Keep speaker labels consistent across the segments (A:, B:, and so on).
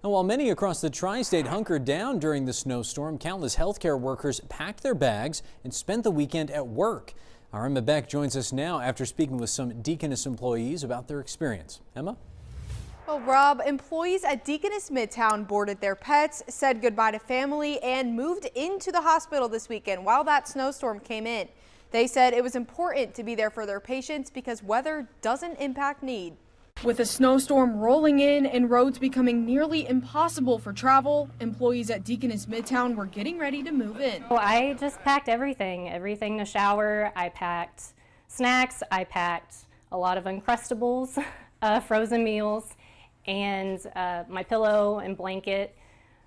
A: And while many across the tri-state hunkered down during the snowstorm, countless healthcare workers packed their bags and spent the weekend at work. Our Emma Beck joins us now after speaking with some Deaconess employees about their experience. Emma?
B: Well, Rob, employees at Deaconess Midtown boarded their pets, said goodbye to family, and moved into the hospital this weekend while that snowstorm came in. They said it was important to be there for their patients because weather doesn't impact need. With a snowstorm rolling in and roads becoming nearly impossible for travel, employees at Deaconess Midtown were getting ready to move in.
C: Well, I just packed everything to shower. I packed snacks. I packed a lot of Uncrustables, frozen meals, and my pillow and blanket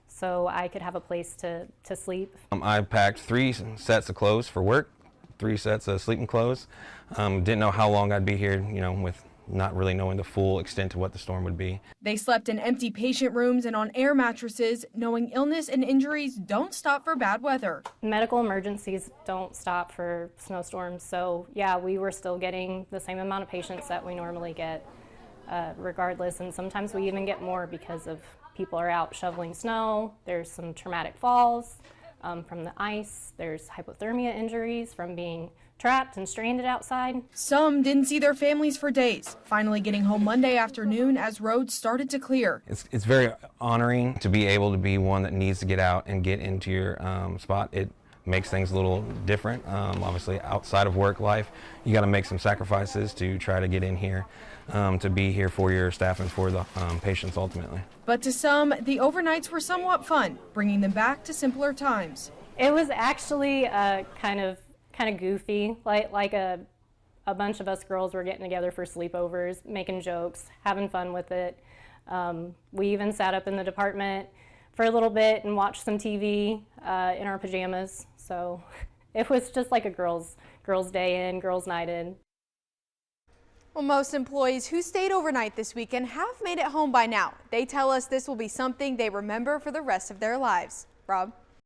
C: so I could have a place to sleep.
D: I packed 3 sets of clothes for work, 3 sets of sleeping clothes. Didn't know how long I'd be here, with not really knowing the full extent of what the storm would be.
B: They slept in empty patient rooms and on air mattresses, knowing illness and injuries don't stop for bad weather.
C: Medical emergencies don't stop for snowstorms, so yeah, we were still getting the same amount of patients that we normally get regardless, and sometimes we even get more because of people are out shoveling snow. There's some traumatic falls from the ice. There's hypothermia injuries from being trapped and stranded outside.
B: Some didn't see their families for days, finally getting home Monday afternoon as roads started to clear.
D: It's very honoring to be able to be one that needs to get out and get into your spot. It makes things a little different. Obviously, outside of work life, you got to make some sacrifices to try to get in here, to be here for your staff and for the patients ultimately.
B: But to some, the overnights were somewhat fun, bringing them back to simpler times.
C: It was actually kind of goofy, like a bunch of us girls were getting together for sleepovers, making jokes, having fun with it. We even sat up in the department for a little bit and watched some TV in our pajamas. So it was just like a girls' day in, girls' night in.
B: Well, most employees who stayed overnight this weekend have made it home by now. They tell us this will be something they remember for the rest of their lives. Rob?